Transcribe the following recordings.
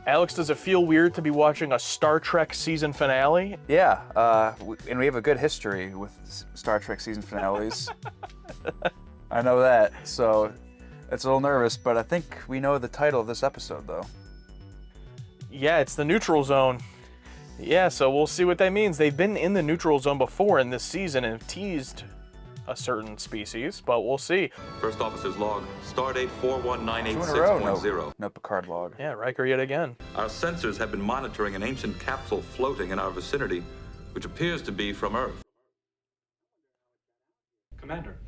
Alex, does it feel weird to be watching a Star Trek season finale? Yeah, and we have a good history with Star Trek season finales. I know that, so it's a little nervous, but I think we know the title of this episode, though. Yeah, it's the neutral zone. Yeah, so we'll see what that means. They've been in the neutral zone before in this season and have teased a certain species, but we'll see. First officer's log, stardate 2 in a row, 4198.6.0. no Picard log. Yeah, Riker yet again. Our sensors have been monitoring an ancient capsule floating in our vicinity, which appears to be from Earth. Commander,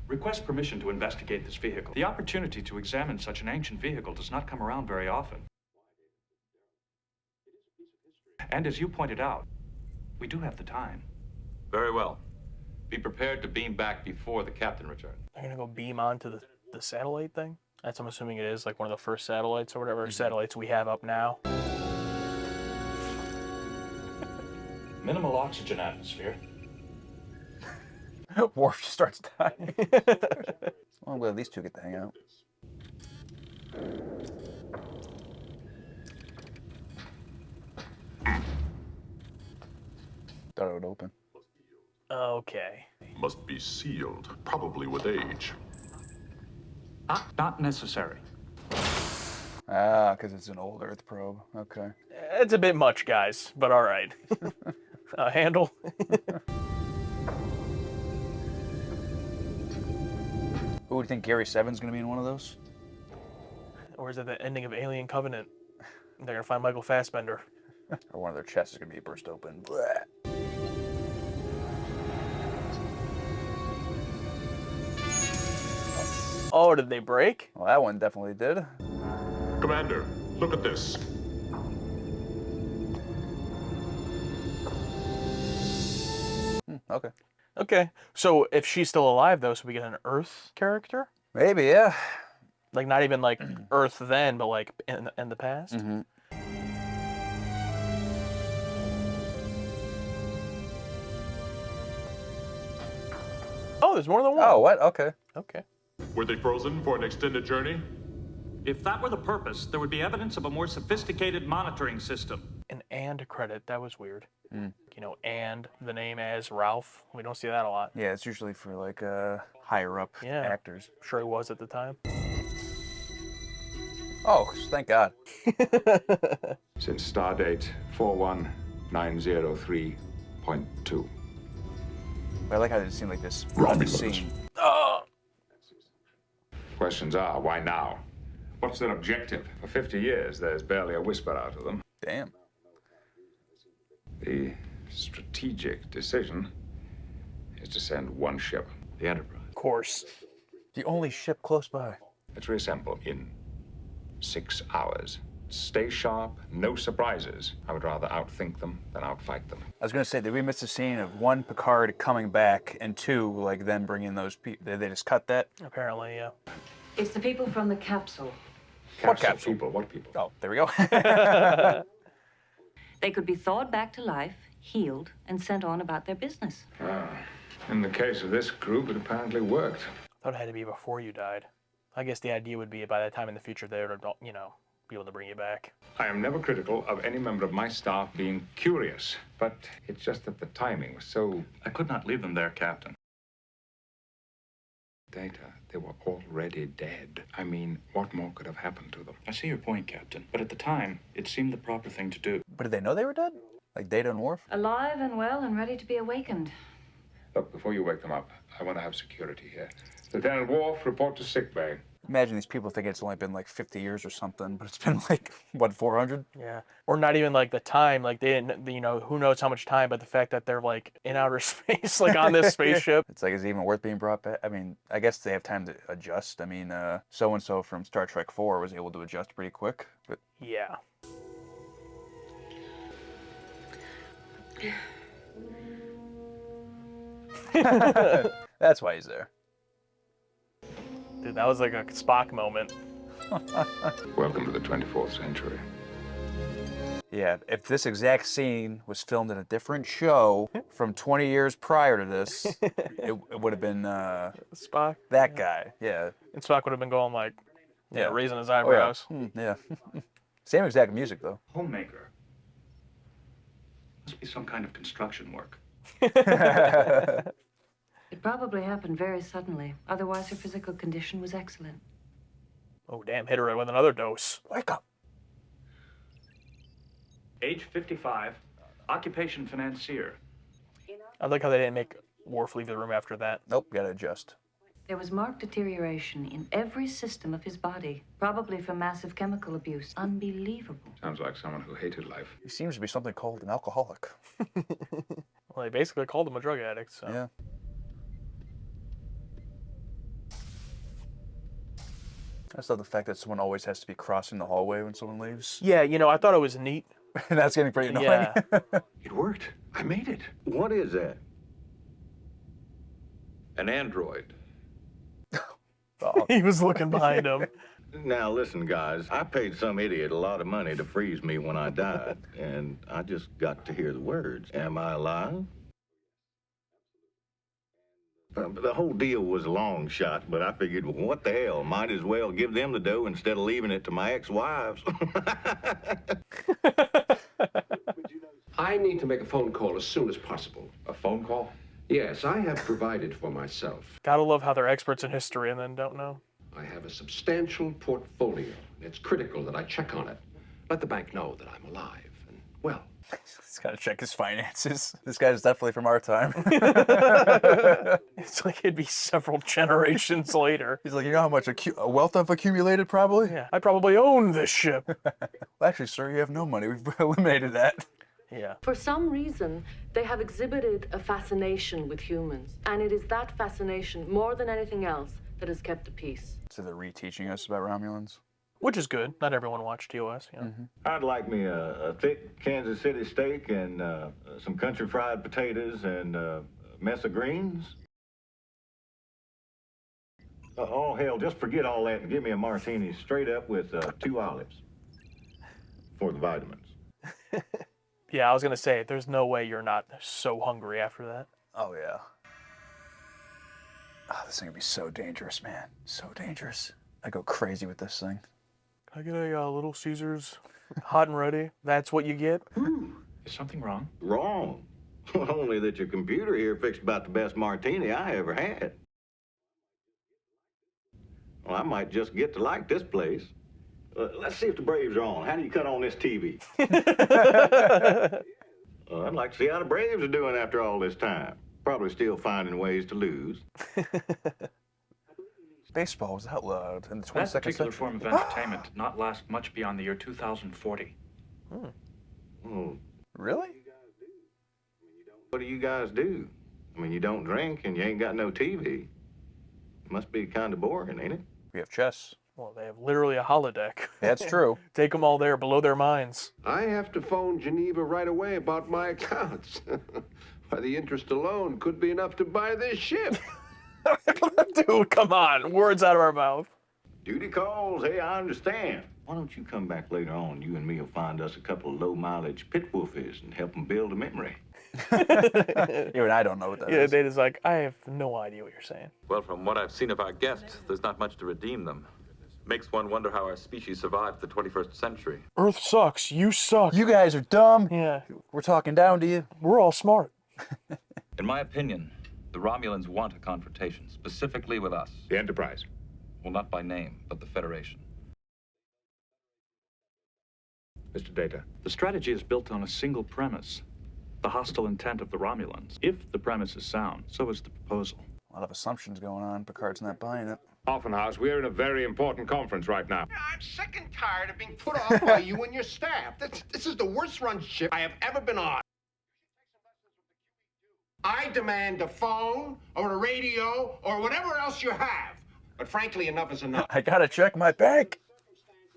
request permission to investigate this vehicle. The opportunity to examine such an ancient vehicle does not come around very often. And as you pointed out, we do have the time. Very well. Be prepared to beam back before the captain returns. They're gonna go beam onto the satellite thing? That's, I'm assuming it is, like one of the first satellites or whatever satellites we have up now. Minimal oxygen atmosphere. Worf just starts dying. Well, I'm glad these two get to hang out. Thought it would open. Okay. Must be sealed, probably with age. Not necessary. Ah, because it's an old Earth probe. Okay. It's a bit much, guys, but all right. Handle. Who would you think Gary Seven's going to be in one of those? Or is it the ending of Alien Covenant? They're gonna find Michael Fassbender. Or one of their chests is going to be burst open. Blech. Oh, did they break? Well, that one definitely did. Commander, look at this. Okay. Okay. So if she's still alive, though, so we get an Earth character? Maybe, yeah. Like, not even like Earth then, but like in the past? Mm-hmm. Oh, there's more than one. Oh, what? Okay. Okay. Were they frozen for an extended journey? If that were the purpose, there would be evidence of a more sophisticated monitoring system. An and credit. That was weird. You know, and the name as Ralph. We don't see that a lot. Yeah, it's usually for like higher up actors. I'm sure he was at the time. Oh, thank God. Since stardate 41903.2. I like how it seemed like this Romulans. scene. Questions are, why now? What's their objective? For 50 years, there's barely a whisper out of them. Damn. The strategic decision is to send one ship, the Enterprise. Of course. The only ship close by. Let's reassemble in 6 hours. Stay sharp, no surprises. I would rather outthink them than outfight them. I was gonna say, did we miss a scene of one, Picard coming back, and two, like them bringing those people? Did they just cut that? Apparently, yeah. It's the people from the capsule. What capsule? People, what people? Oh, there we go. They could be thawed back to life, healed, and sent on about their business. In the case of this group, it apparently worked. I thought it had to be before you died. I guess the idea would be by that time in the future they would, you know, be able to bring you back. I am never critical of any member of my staff being curious, but it's just that the timing was so... I could not leave them there, Captain. Data, they were already dead. I mean, what more could have happened to them? I see your point, Captain. But at the time, it seemed the proper thing to do. But did they know they were dead? Like Data and Worf? Alive and well and ready to be awakened. Look, before you wake them up, I want to have security here. Lieutenant Worf, report to sickbay. Imagine these people think it's only been like 50 years or something, but it's been like, what, 400? Yeah. Or not even like the time, like they didn't, you know, who knows how much time, but the fact that they're like in outer space, like on this spaceship. It's like, is it even worth being brought back? I mean, I guess they have time to adjust. I mean, so-and-so from Star Trek 4 was able to adjust pretty quick, but... Yeah. That's why he's there. Dude, that was like a Spock moment. Welcome to the 24th century. Yeah, if this exact scene was filmed in a different show from 20 years prior to this, it would have been Spock? that guy. Yeah. And Spock would have been going like, Yeah. raising his eyebrows. Yeah. Same exact music, though. Homemaker. Must be some kind of construction work. It probably happened very suddenly. Otherwise, her physical condition was excellent. Oh, damn, hit her with another dose. Wake up. Age 55. Occupation financier. I like how they didn't make Worf leave the room after that. Nope, gotta adjust. There was marked deterioration in every system of his body, probably from massive chemical abuse. Unbelievable. Sounds like someone who hated life. He seems to be something called an alcoholic. Well, they basically called him a drug addict, so. Yeah. I just love the fact that someone always has to be crossing the hallway when someone leaves. Yeah, you know, I thought it was neat. That's getting pretty annoying. Yeah. It worked. I made it. What is that? An android. Oh, He was looking behind him. Now, listen, guys, I paid some idiot a lot of money to freeze me when I died, and I just got to hear the words. Am I alive? The whole deal was a long shot, but I figured, well, what the hell? Might as well give them the dough instead of leaving it to my ex-wives. I need to make a phone call as soon as possible. A phone call? Yes, I have provided for myself. Gotta love how they're experts in history and then don't know. I have a substantial portfolio. It's critical that I check on it. Let the bank know that I'm alive and well. he's gotta check his finances. This guy's definitely from our time. It's like it'd be several generations later. He's like, you know how much wealth I've accumulated, probably? Yeah, I probably own this ship. Well, actually, sir, you have no money. We've eliminated that. Yeah. For some reason, they have exhibited a fascination with humans, and it is that fascination, more than anything else, that has kept the peace. So they're reteaching us about Romulans. Which is good. Not everyone watched TOS, you know. Mm-hmm. I'd like me a thick Kansas City steak and some country fried potatoes and a mess of greens. Oh, hell, just forget all that and give me a martini straight up with 2 olives for the vitamins. Yeah, I was gonna say, there's no way you're not so hungry after that. Oh, yeah. Oh, this thing would be so dangerous, man. So dangerous. I go crazy with this thing. Can I get a Little Caesars hot and ready? That's what you get? Is something wrong? Wrong. Only that your computer here fixed about the best martini I ever had. Well, I might just get to like this place. Let's see if the Braves are on. How do you cut on this TV? I'd like to see how the Braves are doing after all this time. Probably still finding ways to lose. Baseball was outlawed in the 22nd That particular century. form of entertainment did not last much beyond the year 2040. Oh, Really? what do you guys do? I mean, you don't drink and you ain't got no TV. Must be kind of boring, ain't it? We have chess. Well, they have literally a holodeck. That's true. Take them all there, below their minds. I have to phone Geneva right away about my accounts. Why, the interest alone could be enough to buy this ship. Dude, come on. Words out of our mouth. Duty calls, hey, I understand. Why don't you come back later on? You and me will find us a couple of low-mileage pit wolfies and help them build a memory. Even I don't know what that Yeah, is. Data's like, I have no idea what you're saying. Well, from what I've seen of our guests, there's not much to redeem them. Makes one wonder how our species survived the 21st century. Earth sucks. You suck. You guys are dumb. Yeah, We're talking down to you. we're all smart. In my opinion, the Romulans want a confrontation, specifically with us. The Enterprise. Well, not by name, but the Federation. Mr. Data. The strategy is built on a single premise: the hostile intent of the Romulans. If the premise is sound, so is the proposal. A lot of assumptions going on. Picard's not buying it. Offenhouse, we're in a very important conference right now. I'm sick and tired of being put off by you and your staff. This is the worst run ship I have ever been on. I demand a phone or a radio or whatever else you have. But frankly, enough is enough. I gotta check my bank.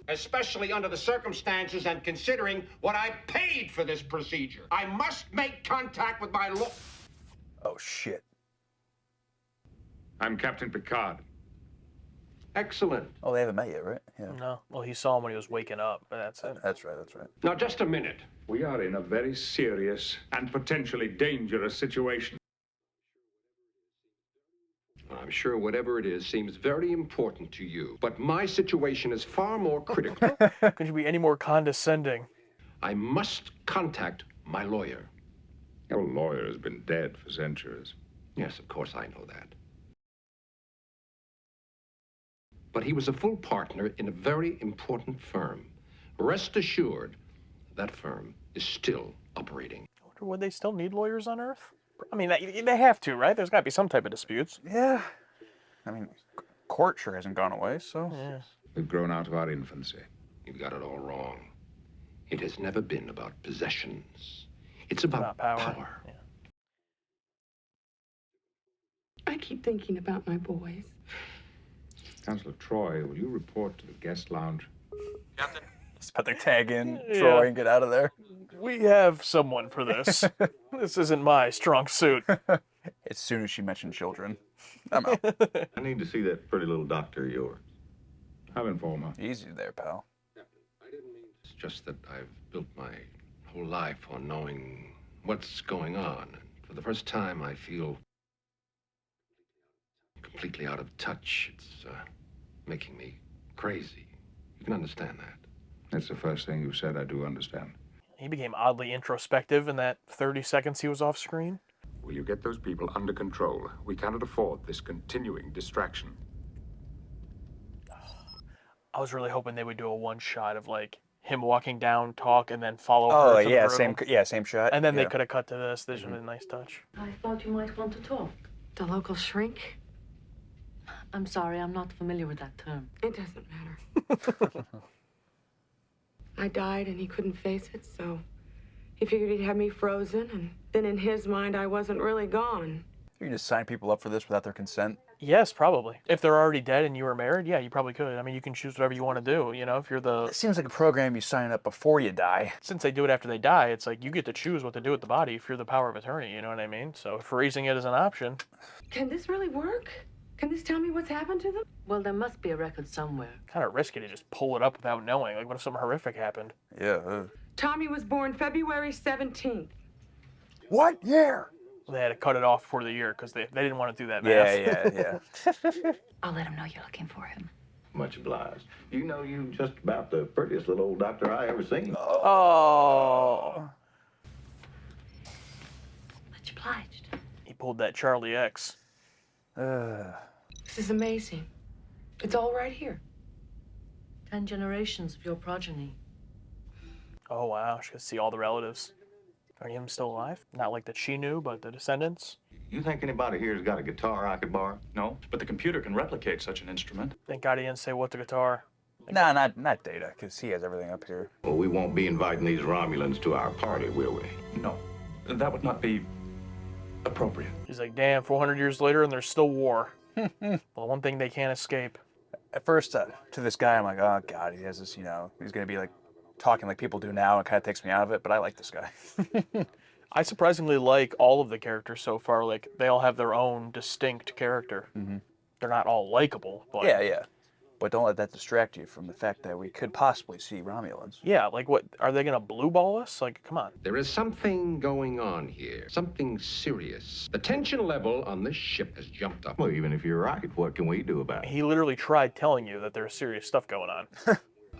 Especially under the circumstances and considering what I paid for this procedure. I must make contact with my Oh, shit. I'm Captain Picard. Excellent. Oh, they haven't met yet, right? Yeah. No. Well, he saw him when he was waking up, but that's it. That's right, that's right. Now, just a minute. We are in a very serious and potentially dangerous situation. I'm sure whatever it is seems very important to you, but my situation is far more critical. Could you be any more condescending? I must contact my lawyer. Your lawyer has been dead for centuries. Yes, of course I know that. But he was a full partner in a very important firm. Rest assured, that firm is still operating. I wonder, would they still need lawyers on Earth? I mean, they have to, right? There's got to be some type of disputes. Yeah. I mean, court sure hasn't gone away, so. Yeah. We've grown out of our infancy. You've got it all wrong. It has never been about possessions. It's about power. Yeah. I keep thinking about my boys. Counselor Troy, will you report to the guest lounge? Captain? It's about to tag in Yeah. Troy and get out of there. We have someone for this. This isn't my strong suit. As soon as she mentioned children, I'm out. I need to see that pretty little doctor of yours. I'll inform her. Easy there, pal. It's just that I've built my whole life on knowing what's going on. And for the first time, I feel completely out of touch. It's making me crazy. You can understand that. That's the first thing you said I do understand. He became oddly introspective in that 30 seconds he was off screen. Will you get those people under control? We cannot afford this continuing distraction. I was really hoping they would do a one shot of like him walking down, talk, and then follow Oh her to yeah, the room. same shot. And then they Yeah. could have cut to this. This would have been a nice touch. I thought you might want to talk. The local shrink? I'm sorry, I'm not familiar with that term. It doesn't matter. I died and he couldn't face it, so he figured he'd have me frozen, and then in his mind, I wasn't really gone. You can just sign people up for this without their consent. Yes, probably. If they're already dead and you were married, yeah, you probably could. I mean, you can choose whatever you want to do. You know, if you're the... It seems like a program you sign up before you die. Since they do it after they die, it's like you get to choose what to do with the body if you're the power of attorney, you know what I mean? So freezing it is an option. Can this really work? Can this tell me what's happened to them? Well, there must be a record somewhere. Kind of risky to just pull it up without knowing. Like, what if something horrific happened? Yeah. Tommy was born February 17th. What year? They had to cut it off for the year because they didn't want to do that math. Yeah. I'll let him know you're looking for him. Much obliged. You know, you just about the prettiest little old doctor I ever seen. Oh. Much obliged. He pulled that Charlie X. This is amazing. It's all right here. 10 generations of your progeny. Oh, wow. She could see all the relatives. Are any of them still alive? Not like that she knew, but the descendants? You think anybody here's got a guitar I could borrow? No, but the computer can replicate such an instrument. Thank God he didn't say what's a guitar. Nah, not Data, because he has everything up here. Well, we won't be inviting these Romulans to our party, will we? No, that would not be appropriate. He's like, damn, 400 years later and there's still war. Well, one thing they can't escape. At first, to this guy, I'm like, oh God, he has this, you know, he's going to be like talking like people do now. It kind of takes me out of it, but I like this guy. I surprisingly like all of the characters so far. Like, they all have their own distinct character. Mm-hmm. They're not all likable, but... Yeah. But don't let that distract you from the fact that we could possibly see Romulans. Yeah, like what, are they going to blue ball us? Like, come on. There is something going on here, something serious. The tension level on this ship has jumped up. Well, even if you're right, what can we do about it? He literally tried telling you that there's serious stuff going on.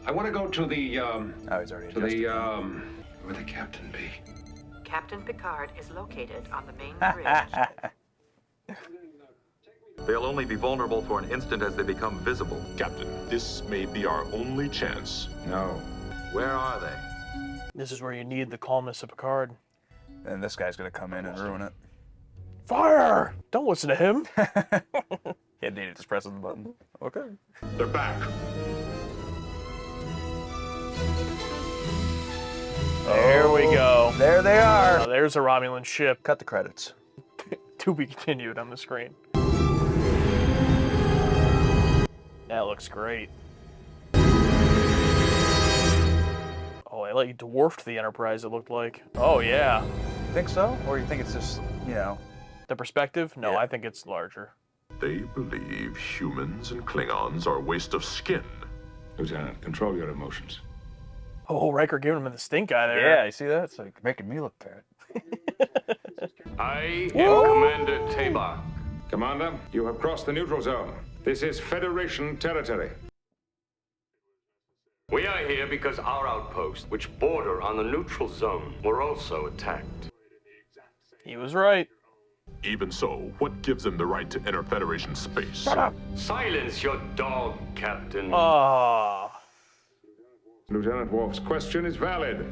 I want to go to the, Oh, he's already to the, adjusted. where the captain be? Captain Picard is located on the main bridge. They'll only be vulnerable for an instant as they become visible. Captain, this may be our only chance. No. Where are they? This is where you need the calmness of Picard. And this guy's going to come in and ruin it. Fire! Don't listen to him. Yeah, Data just presses the button. Okay. They're back. There we go. There they are. Now, there's a Romulan ship. Cut the credits. To be continued on the screen. That looks great. Oh, they let you dwarfed the Enterprise, it looked like. Oh, yeah. Think so? Or you think it's just, you know... The perspective? No, Yeah. I think it's larger. They believe humans and Klingons are a waste of skin. Lieutenant, control your emotions. Oh, Riker giving him the stink eye there. Yeah, you see that? It's like making me look bad. I am Commander Tabak. Commander, you have crossed the neutral zone. This is Federation territory. We are here because our outposts, which border on the neutral zone, were also attacked. He was right. Even so, what gives them the right to enter Federation space? Shut up! Silence your dog, Captain. Lieutenant Worf's question is valid.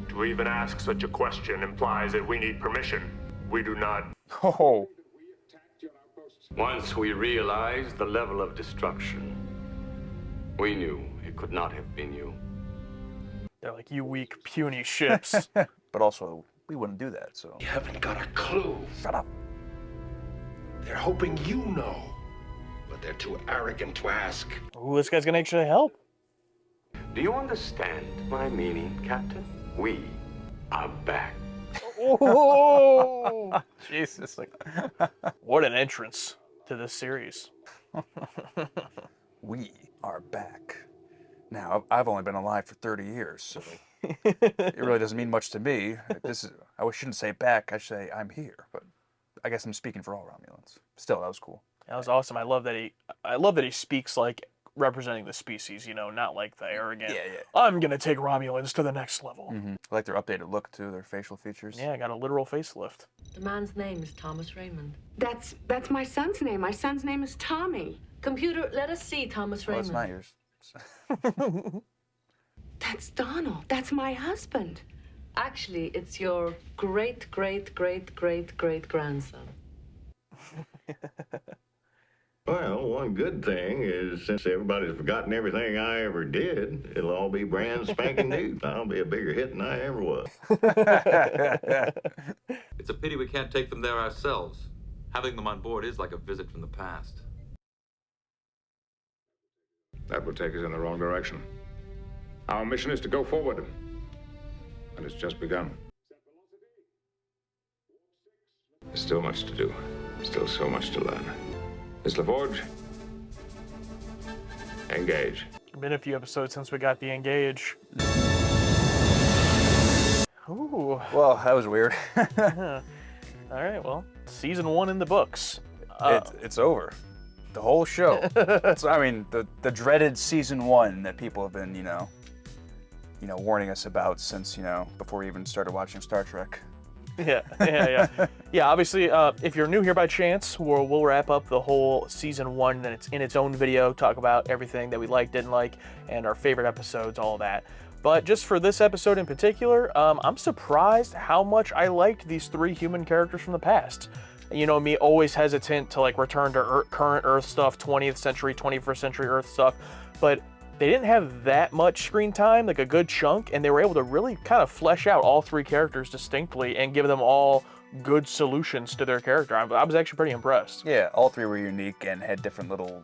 To even ask such a question implies that we need permission. We do not. Oh. Once we realized the level of destruction, we knew it could not have been you. They're like, you weak, puny ships. But also, we wouldn't do that, so. You haven't got a clue. Shut up. They're hoping you know, but they're too arrogant to ask. Ooh, this guy's gonna actually help. Do you understand my meaning, Captain? We are back. Oh, Jesus. What an entrance to this series. We are back. Now, I've only been alive for 30 years, so it really doesn't mean much to me. I shouldn't say back, I should say I'm here, but I guess I'm speaking for all Romulans. Still, that was cool. That was awesome. I love that he speaks like representing the species, you know, not like the arrogant, I'm gonna take Romulans to the next level. Mm-hmm. I like their updated look, too, their facial features. Yeah, got a literal facelift. The man's name is Thomas Raymond. That's my son's name. My son's name is Tommy. Computer, let us see Thomas Raymond. Well, it's not yours. That's Donald. That's my husband. Actually, it's your great-great-great-great-great-grandson. Well, one good thing is since everybody's forgotten everything I ever did, it'll all be brand spanking new. I'll be a bigger hit than I ever was. It's a pity we can't take them there ourselves. Having them on board is like a visit from the past. That would take us in the wrong direction. Our mission is to go forward, and it's just begun. There's still much to do. Still so much to learn. Miss LaForge, engage. Been a few episodes since we got the engage. Ooh. Well, that was weird. Yeah. All right, well, season 1 in the books. It's over. The whole show. I mean, the dreaded season 1 that people have been, warning us about since, before we even started watching Star Trek. Yeah. Obviously, if you're new here by chance, we'll wrap up the whole season 1, and it's in its own video, talk about everything that we liked, didn't like, and our favorite episodes, all that. But just for this episode in particular, I'm surprised how much I liked these 3 human characters from the past. You know me, always hesitant to return to current Earth stuff, 20th century, 21st century Earth stuff, but they didn't have that much screen time, like a good chunk, and they were able to really kind of flesh out all 3 characters distinctly and give them all good solutions to their character. I was actually pretty impressed. Yeah, all 3 were unique and had different little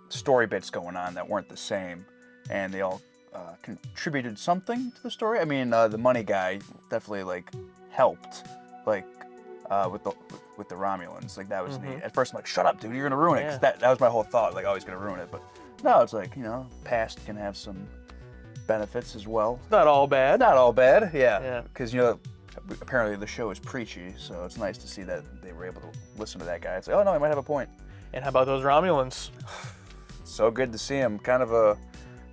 story bits going on that weren't the same, and they all contributed something to the story. I mean, the money guy definitely helped, with the Romulans. That was neat. At first, I'm like, shut up, dude, you're gonna ruin it. 'Cause that was my whole thought. Oh, he's gonna ruin it. But no, it's past can have some benefits as well. Not all bad. Not all bad, yeah. Because, apparently the show is preachy, so it's nice to see that they were able to listen to that guy. It's like, oh no, he might have a point. And how about those Romulans? So good to see him. Kind of a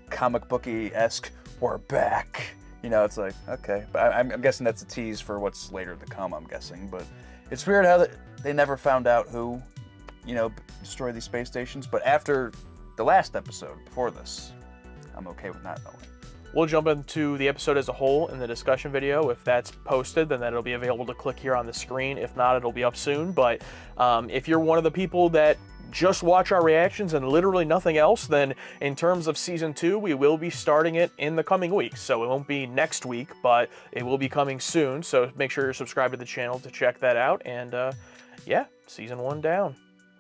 comic booky-esque, we're back. It's like, okay. But I'm guessing that's a tease for what's later to come, I'm guessing. But it's weird how they never found out who, destroyed these space stations. But after the last episode, before this, I'm okay with not knowing. We'll jump into the episode as a whole in the discussion video. If that's posted, then that'll be available to click here on the screen. If not, it'll be up soon. But if you're one of the people that just watch our reactions and literally nothing else, then in terms of season 2, we will be starting it in the coming weeks. So it won't be next week, but it will be coming soon. So make sure you're subscribed to the channel to check that out. And season 1 down.